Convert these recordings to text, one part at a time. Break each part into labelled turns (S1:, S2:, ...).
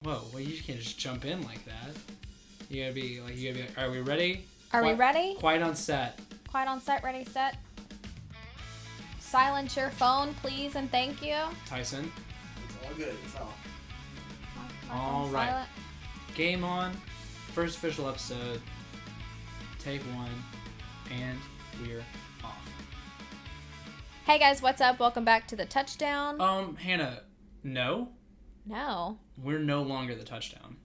S1: Whoa, well, you can't just jump in like that. You gotta be like, are we ready?
S2: Are we ready?
S1: Quiet on set.
S2: Quiet on set, ready, set. Silence your phone, please, and thank you.
S1: Tyson.
S3: It's all good. It's off.
S1: All right. Game on. First official episode. Take one. And we're off.
S2: Hey guys, what's up? Welcome back to the Touchdown.
S1: Hannah, no.
S2: No.
S1: We're no longer the Touchdown.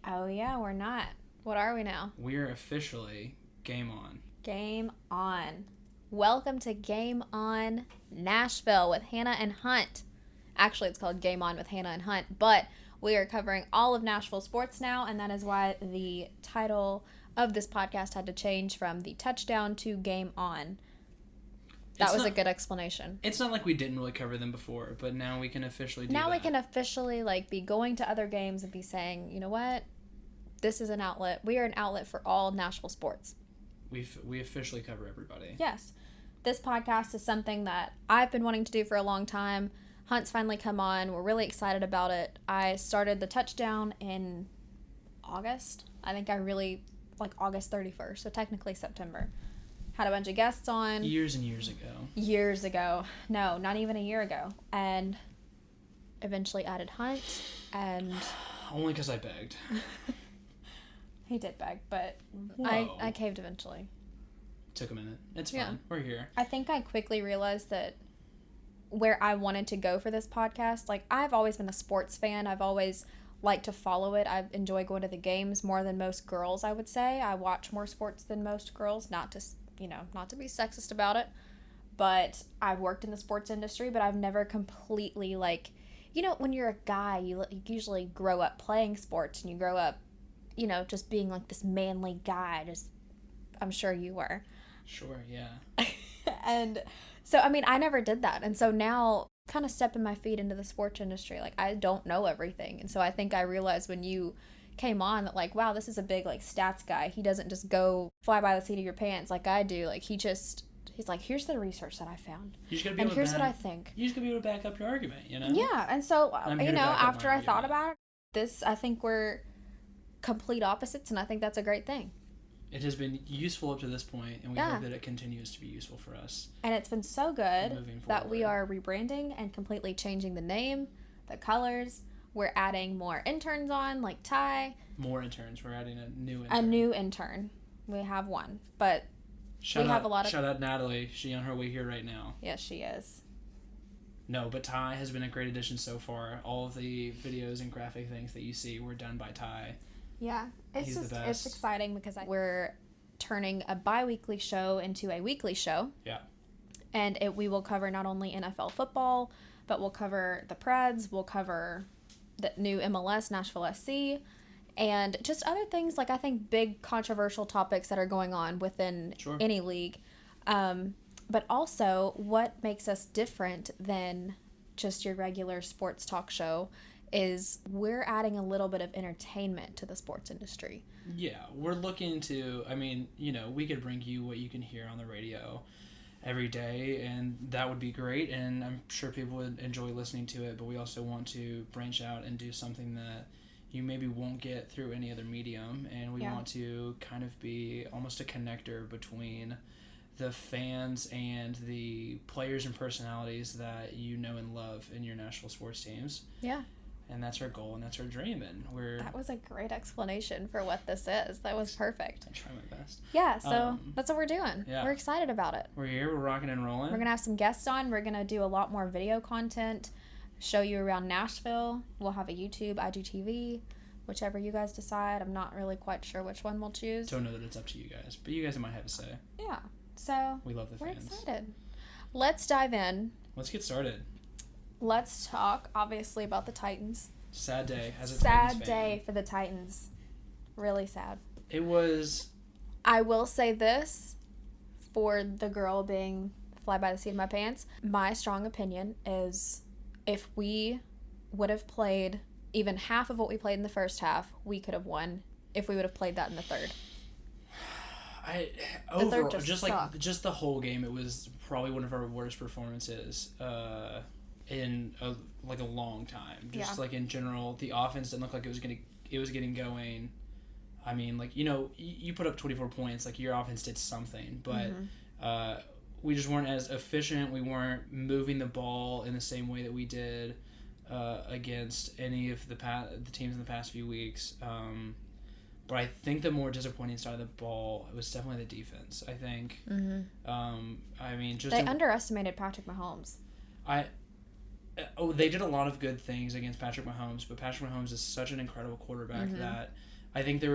S2: Oh yeah, we're not. What are we now?
S1: We're officially Game On.
S2: Game On. Welcome to Game On Nashville with Hannah and Hunt. Actually, it's called Game On with Hannah and Hunt, but we are covering all of Nashville sports now, and that is why the title of this podcast had to change from The Touchdown to Game On. That was a good explanation.
S1: It's not like we didn't really cover them before, but now we can officially do that.
S2: Now we can officially be going to other games and be saying, you know what? This is an outlet. We are an outlet for all Nashville sports.
S1: We officially cover everybody.
S2: Yes. This podcast is something that I've been wanting to do for a long time. Hunt's finally come on. We're really excited about it. I started the Touchdown in August. I think August 31st, so technically September. Had a bunch of guests on.
S1: Years and years ago.
S2: Years ago. No, not even a year ago. And eventually added Hunt, and...
S1: Only because I begged.
S2: He did beg, but I caved eventually.
S1: Took a minute. It's fine. We're here.
S2: I think I quickly realized that where I wanted to go for this podcast, I've always been a sports fan. I've always liked to follow it. I enjoy going to the games more than most girls, I would say. I watch more sports than most girls, not to be sexist about it, but I've worked in the sports industry, but I've never completely, when you're a guy, you usually grow up playing sports, and you grow up, just being this manly guy. I'm sure you were.
S1: Sure, yeah.
S2: And so, I never did that. And so now, kind of stepping my feet into the sports industry, I don't know everything. And so I think I realized when you came on that, wow, this is a big, stats guy. He doesn't just go fly by the seat of your pants like I do. He's like, here's the research that I found. And here's what I think.
S1: You just gotta be able to back up your argument,
S2: Yeah. And so, after I thought about it, I think we're complete opposites, and I think that's a great thing.
S1: It has been useful up to this point, and we hope that it continues to be useful for us.
S2: And it's been so good that we are rebranding and completely changing the name, the colors. We're adding more interns on, like Ty.
S1: More interns. We're adding a new intern.
S2: A new intern. We have one, but
S1: shout out Natalie. She's on her way here right now.
S2: Yes, she is.
S1: No, but Ty has been a great addition so far. All of the videos and graphic things that you see were done by Ty.
S2: Yeah,
S1: He's the best.
S2: It's exciting because we're turning a bi-weekly show into a weekly show.
S1: Yeah. And
S2: we will cover not only NFL football, but we'll cover the Preds, we'll cover the new MLS, Nashville SC, and just other things, I think big controversial topics that are going on within any league. But also, what makes us different than just your regular sports talk show is we're adding a little bit of entertainment to the sports industry.
S1: Yeah, we're looking to, we could bring you what you can hear on the radio every day, and that would be great, and I'm sure people would enjoy listening to it, but we also want to branch out and do something that you maybe won't get through any other medium, and we want to kind of be almost a connector between the fans and the players and personalities that you know and love in your Nashville sports teams.
S2: Yeah.
S1: And that's our goal, and that's our dream, and
S2: That was a great explanation for what this is. That was perfect.
S1: I try my best.
S2: Yeah, so that's what we're doing.
S1: Yeah.
S2: We're excited about it.
S1: We're here, we're rocking and rolling.
S2: We're going to have some guests on. We're going to do a lot more video content, show you around Nashville. We'll have a YouTube, IGTV, whichever you guys decide. I'm not really quite sure which one we'll choose.
S1: Don't know that it's up to you guys, but you guys might have a say.
S2: Yeah, so
S1: we love the fans.
S2: We're excited. Let's dive in.
S1: Let's get started.
S2: Let's talk, obviously, about the Titans.
S1: Sad day as a Titans fan.
S2: Sad day for the Titans. Really sad.
S1: It was...
S2: I will say this, for the girl being fly by the seat of my pants, my strong opinion is if we would have played even half of what we played in the first half, we could have won if we would have played that in the third.
S1: Just the whole game, it was probably one of our worst performances. in a long time. Just
S2: Yeah.
S1: like in general, the offense didn't look like it was getting going. I mean, like, you put up 24 points, like your offense did something, but we just weren't as efficient. We weren't moving the ball in the same way that we did against any of the teams in the past few weeks. But I think the more disappointing side of the ball was definitely the defense. I think. I mean, just
S2: they underestimated Patrick Mahomes.
S1: They did a lot of good things against Patrick Mahomes, but Patrick Mahomes is such an incredible quarterback that I think they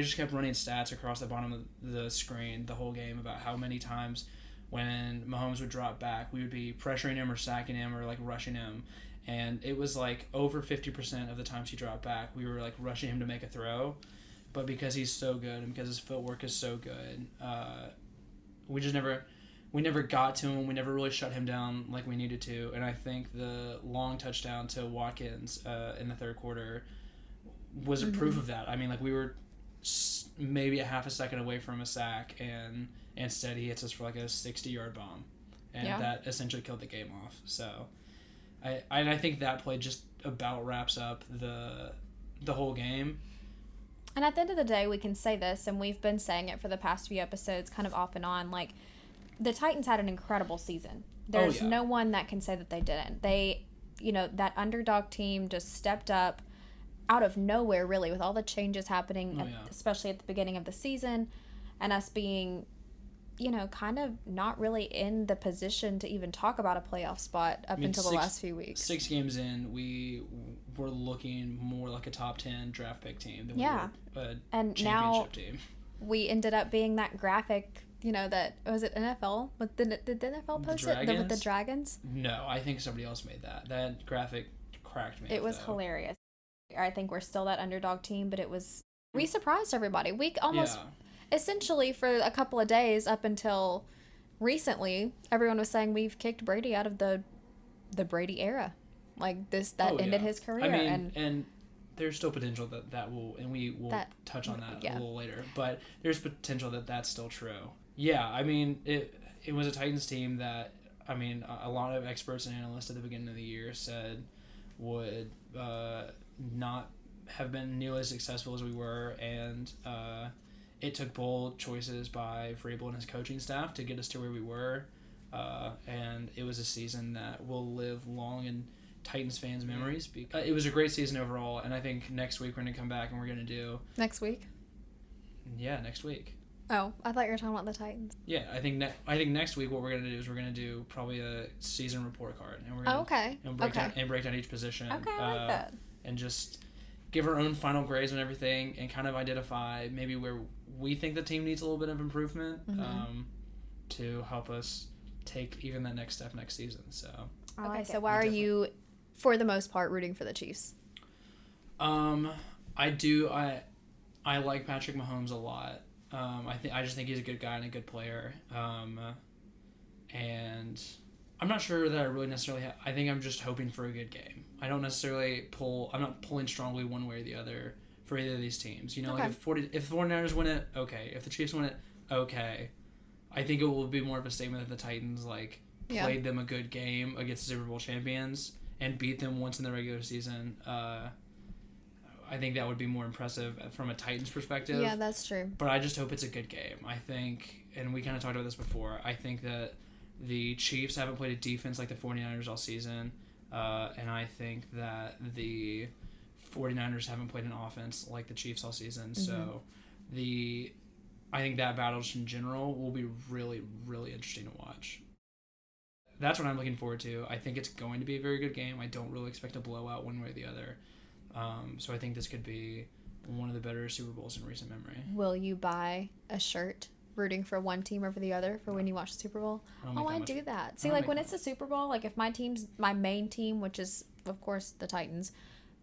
S1: just kept running stats across the bottom of the screen the whole game about how many times when Mahomes would drop back, we would be pressuring him or sacking him or like rushing him. And it was like over 50% of the times he dropped back, we were like rushing him to make a throw. But because he's so good and because his footwork is so good, we never got to him. We never really shut him down like we needed to. And I think the long touchdown to Watkins in the third quarter was a proof of that. I mean, like, we were maybe a half a second away from a sack, and instead he hits us for like a 60-yard bomb. And that essentially killed the game off. So I think that play just about wraps up the whole game.
S2: And at the end of the day, we can say this, and we've been saying it for the past few episodes, kind of off and on, like, the Titans had an incredible season. There's no one that can say that they didn't. They, that underdog team just stepped up out of nowhere, really, with all the changes happening, especially at the beginning of the season, and us being, kind of not really in the position to even talk about a playoff spot until the last few weeks.
S1: 6 games in, we were looking more like a top 10 draft pick team than we were a championship team.
S2: We ended up being that graphic, that was it NFL? Did the NFL post it with the Dragons?
S1: No, I think somebody else made that. That graphic cracked me.
S2: It was hilarious. I think we're still that underdog team, but we surprised everybody. We almost essentially for a couple of days up until recently, everyone was saying we've kicked Brady out of the Brady era. Like ended his career.
S1: I mean, and there's still potential that will, and we will touch on that a little later, but there's potential that that's still true. Yeah, I mean, it was a Titans team that, I mean, a lot of experts and analysts at the beginning of the year said would not have been nearly as successful as we were, and it took bold choices by Vrabel and his coaching staff to get us to where we were, and it was a season that will live long in Titans fans' memories. It was a great season overall, and I think next week we're going to come back and we're going to do...
S2: Next week?
S1: Yeah, next week.
S2: Oh, I thought you were talking about the Titans.
S1: Yeah, I think next week what we're going to do is we're going to do probably a season report card. And we're gonna break down each position.
S2: Okay, I like that.
S1: And just give our own final grades on everything and kind of identify maybe where we think the team needs a little bit of improvement to help us take even that next step next season. So
S2: okay, so why are you, for the most part, rooting for the Chiefs?
S1: I do. I like Patrick Mahomes a lot. I just think he's a good guy and a good player. And I'm not sure that I really necessarily I think I'm just hoping for a good game. I don't necessarily I'm not pulling strongly one way or the other for either of these teams. Like if the 49ers win it, okay. If the Chiefs win it, okay. I think it will be more of a statement that the Titans played them a good game against the Super Bowl champions and beat them once in the regular season. I think that would be more impressive from a Titans perspective.
S2: Yeah, that's true.
S1: But I just hope it's a good game. I think, and we kind of talked about this before, I think that the Chiefs haven't played a defense like the 49ers all season. And I think that the 49ers haven't played an offense like the Chiefs all season. So I think that battle in general will be really, really interesting to watch. That's what I'm looking forward to. I think it's going to be a very good game. I don't really expect a blowout one way or the other. So I think this could be one of the better Super Bowls in recent memory.
S2: Will you buy a shirt rooting for one team over the other for when you watch the Super Bowl? I do that. See, when it's the Super Bowl, like if my main team, which is, of course, the Titans,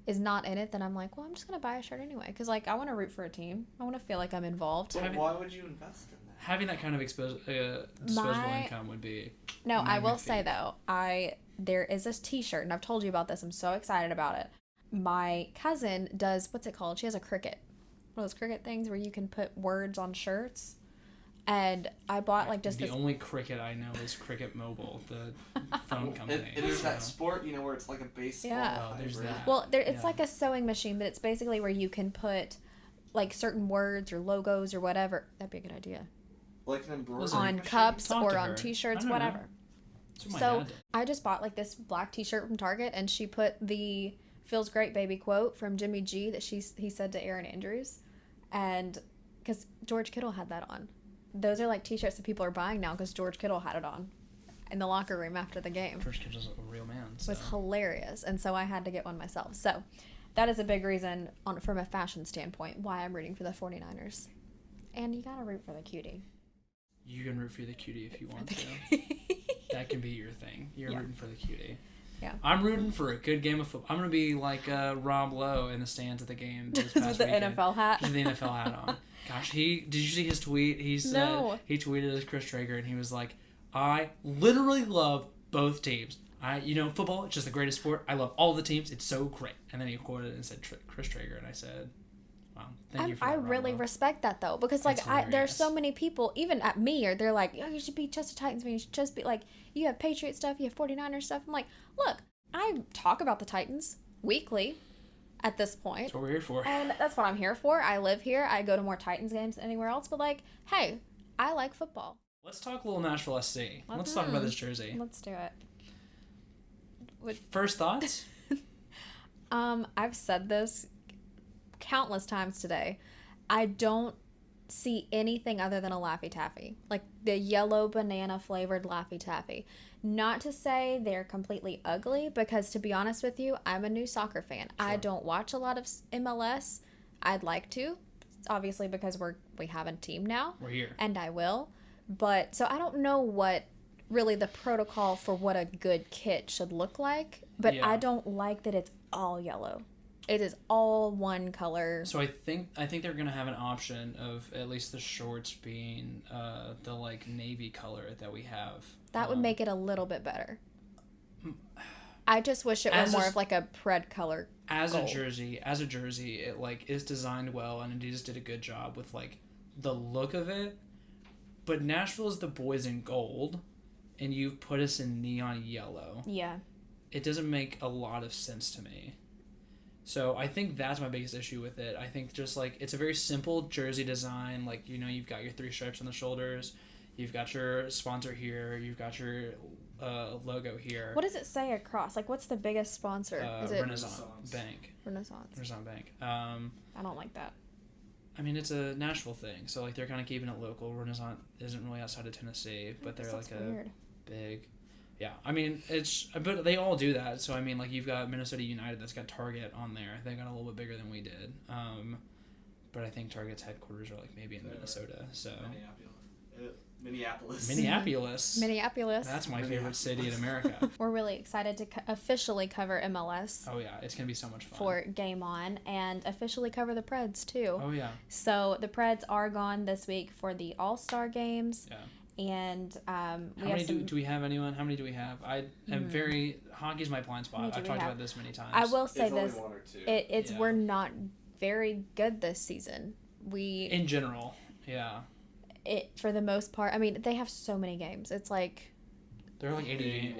S2: is not in it, then I'm like, well, I'm just going to buy a shirt anyway. Because, I want to root for a team. I want to feel like I'm involved.
S3: Why would you invest in that?
S1: Having that kind of disposable income would be...
S2: No, I will say, though, there is this t-shirt, and I've told you about this. I'm so excited about it. My cousin does, what's it called? She has a Cricut. One of those Cricut things where you can put words on shirts. And I bought like just
S1: the
S2: this.
S1: only Cricket I know is Cricket Mobile, the phone company.
S3: And there's that
S1: so-
S3: sport, where it's like a baseball.
S2: Yeah.
S1: Oh, there's
S3: hybrid.
S1: that.
S2: Well, it's
S1: Yeah.
S2: like a sewing machine, but it's basically where you can put like certain words or logos or whatever. That'd be a good idea.
S3: Like an embroidery
S1: Listen,
S2: On
S3: machine?
S2: cups
S1: Talk
S2: or
S1: to
S2: on
S1: her.
S2: t-shirts,
S1: I don't
S2: whatever.
S1: know. That's what my
S2: So
S1: dad did.
S2: I just bought like this black t-shirt from Target, and she put the "Feels Great Baby" quote from Jimmy G that he said to Aaron Andrews, and because George Kittle had that on. Those are like t-shirts that people are buying now because George Kittle had it on in the locker room after the game.
S1: George Kittle's a real man.
S2: It
S1: So.
S2: was hilarious, and so I had to get one myself. So that is a big reason from a fashion standpoint why I'm rooting for the 49ers. And you gotta root for the cutie.
S1: You can root for the cutie if you want to. That can be your thing. You're
S2: Yeah.
S1: rooting for the cutie.
S2: Yeah.
S1: I'm rooting for a good game of football. I'm gonna be like Rob Lowe in the stands at the game this past
S2: With the
S1: weekend.
S2: NFL hat.
S1: With the NFL hat on. Gosh, did you see his tweet? He said
S2: No.
S1: he tweeted as Chris Traeger, and he was like, "I literally love both teams. Football, it's just the greatest sport. I love all the teams. It's so great." And then he quoted it and said Chris Traeger, and I said, "Wow, thank you for
S2: I
S1: that, Rob
S2: really
S1: Lowe."
S2: respect that though, because like
S1: It's
S2: there's
S1: hilarious.
S2: so many people, even at me, or they're like, "Oh, you should be just a Titans fan. You should just be like, you have Patriot stuff, you have 49ers stuff." I'm like, look, I talk about the Titans weekly at this point.
S1: That's what we're here for.
S2: And that's what I'm here for. I live here. I go to more Titans games than anywhere else. But like, hey, I like football.
S1: Let's talk a little Nashville SC. Let's talk about this jersey.
S2: Let's do it.
S1: First thoughts?
S2: I've said this countless times today. I don't see anything other than a Laffy Taffy. Like the yellow banana flavored Laffy Taffy. Not to say they're completely ugly, because to be honest with you, I'm a new soccer fan. I don't watch a lot of MLS. I'd like to, obviously, because we have a team now.
S1: We're here.
S2: And I will. But so I don't know what really the protocol for what a good kit should look like, but
S1: Yeah.
S2: I don't like that it's all yellow. It is all one color.
S1: So I think they're gonna have an option of at least the shorts being the like navy color that we have.
S2: That would make it a little bit better. I just wish it were
S1: As a
S2: more
S1: s-
S2: of like a Pred color.
S1: as
S2: gold.
S1: a jersey, it like is designed well, and Adidas did a good job with like the look of it. But Nashville is the boys in gold, and you've put us in neon yellow.
S2: Yeah.
S1: It doesn't make a lot of sense to me. So I think that's my biggest issue with it. I think just like it's a very simple jersey design. Like, you've got your 3 stripes on the shoulders, you've got your sponsor here, you've got your logo here.
S2: What does it say across? Like, what's the biggest sponsor? Is it
S1: Renaissance Bank.
S2: Renaissance?
S1: Renaissance Bank.
S2: I don't like that.
S1: I mean, it's a Nashville thing, so like they're kind of keeping it local. Renaissance isn't really outside of Tennessee, but they're like
S2: That's
S1: a
S2: weird.
S1: big. Yeah, I mean but they all do that. So I mean, like you've got Minnesota United that's got Target on there. They got a little bit bigger than we did. But I think Target's headquarters are like maybe in Minnesota. So
S3: Minneapolis.
S2: Minneapolis.
S1: That's my favorite city in America.
S2: We're really excited to officially cover MLS
S1: Oh yeah, it's gonna be so much fun.
S2: for Game On, and officially cover the Preds too.
S1: Oh yeah,
S2: So the Preds are gone this week for the All-Star games.
S1: yeah.
S2: And we
S1: How
S2: have
S1: many
S2: some.
S1: do we have? Anyone? How many do we have? I am hockey's my blind spot.
S2: How many do
S1: I've
S2: we
S1: talked
S2: have?
S1: about this many times.
S2: I will say
S3: It's only
S2: this:
S3: one or two.
S2: it's
S1: Yeah.
S2: we're not very good this season.
S1: In general, yeah.
S2: For the most part. I mean, they have so many games. It's like
S1: They're like 82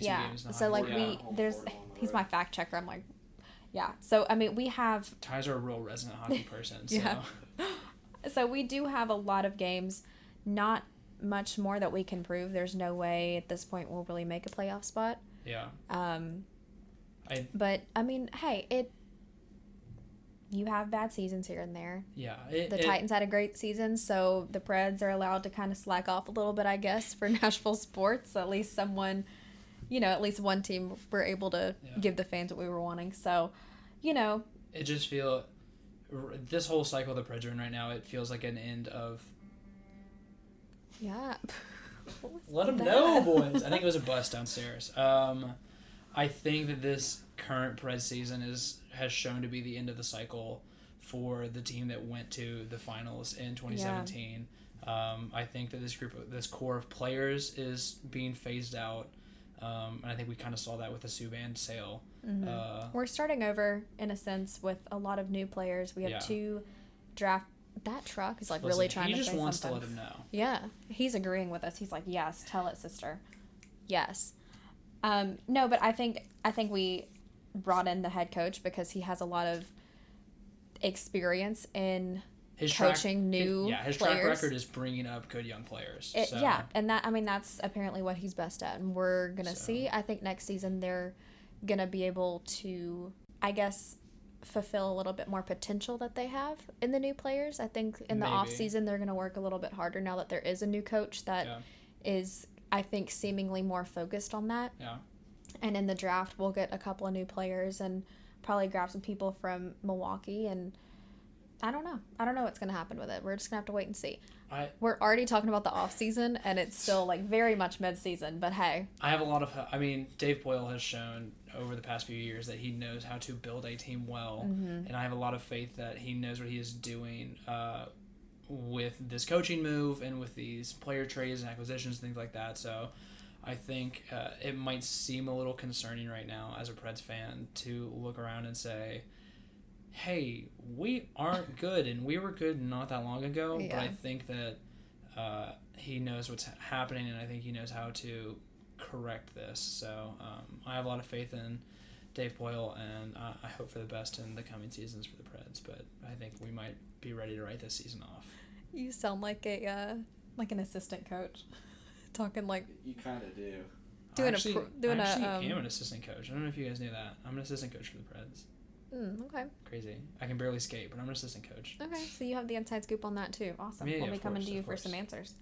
S2: yeah.
S1: games now.
S2: So like
S1: Yeah.
S2: he's my fact checker. I'm like, yeah. So I mean, we have
S1: Ty's are a real resident hockey person. So.
S2: Yeah. So we do have a lot of games, not much more that we can prove. There's no way at this point we'll really make a playoff spot.
S1: Yeah.
S2: But I mean, hey, you have bad seasons here and there.
S1: Yeah.
S2: The Titans had a great season, so the Preds are allowed to kind of slack off a little bit, I guess, for Nashville sports. At least someone, at least one team were able to give the fans what we were wanting. So,
S1: It just this whole cycle the Preds are in right now, it feels like an end of.
S2: yeah.
S1: Let them know, boys. I think it was a bus downstairs. I think that this current Preds season has shown to be the end of the cycle for the team that went to the finals in 2017. I think that this core of players is being phased out, and I think we kind of saw that with the Subban sale.
S2: We're starting over in a sense with a lot of new players. We have
S1: Yeah.
S2: 2 draft That truck is like
S1: Listen,
S2: really trying to say something.
S1: He just wants to let him know.
S2: Yeah, he's agreeing with us. He's like, yes, tell it, sister. Yes. No, but I think we brought in the head coach because he has a lot of experience in coaching new players.
S1: His track record is bringing up good young players.
S2: Yeah, and that's apparently what he's best at, and we're gonna see. I think next season they're gonna be able to, I guess, fulfill a little bit more potential that they have in the new players. I think in the off season they're gonna work a little bit harder now that there is a new coach that is, I think, seemingly more focused on that.
S1: Yeah.
S2: And in the draft we'll get a couple of new players and probably grab some people from Milwaukee, and I don't know what's going to happen with it. We're just going to have to wait and see. We're already talking about the off season, and it's still like very much mid season, but hey.
S1: Dave Boyle has shown over the past few years that he knows how to build a team well, and I have a lot of faith that he knows what he is doing with this coaching move and with these player trades and acquisitions, things like that. So I think it might seem a little concerning right now as a Preds fan to look around and say, hey, we aren't good, and we were good not that long ago, but I think that he knows what's happening, and I think he knows how to correct this. So I have a lot of faith in Dave Boyle, and I hope for the best in the coming seasons for the Preds, but I think we might be ready to write this season off.
S2: You sound like an assistant coach, talking like...
S3: You kind of do.
S1: I am an assistant coach. I don't know if you guys knew that. I'm an assistant coach for the Preds.
S2: Okay.
S1: Crazy. I can barely skate, but I'm an assistant coach.
S2: Okay, so you have the inside scoop on that too. Awesome.
S1: Yeah,
S2: we'll be coming to you for some answers.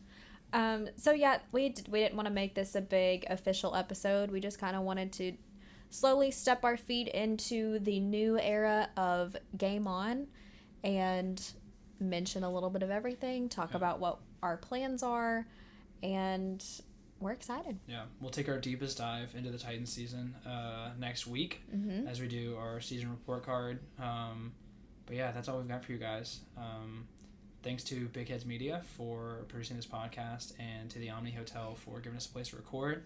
S2: So yeah, we didn't want to make this a big official episode. We just kind of wanted to slowly step our feet into the new era of Game On and mention a little bit of everything, talk about what our plans are, and we're excited.
S1: Yeah, we'll take our deepest dive into the Titans season next week as we do our season report card. But yeah, that's all we've got for you guys. Thanks to Big Heads Media for producing this podcast, and to the Omni Hotel for giving us a place to record.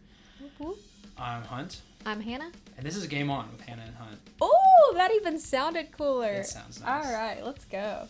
S2: Whoop.
S1: I'm Hunt.
S2: I'm Hannah.
S1: And this is Game On with Hannah and Hunt.
S2: Oh, that even sounded cooler.
S1: It sounds nice.
S2: All right, let's go.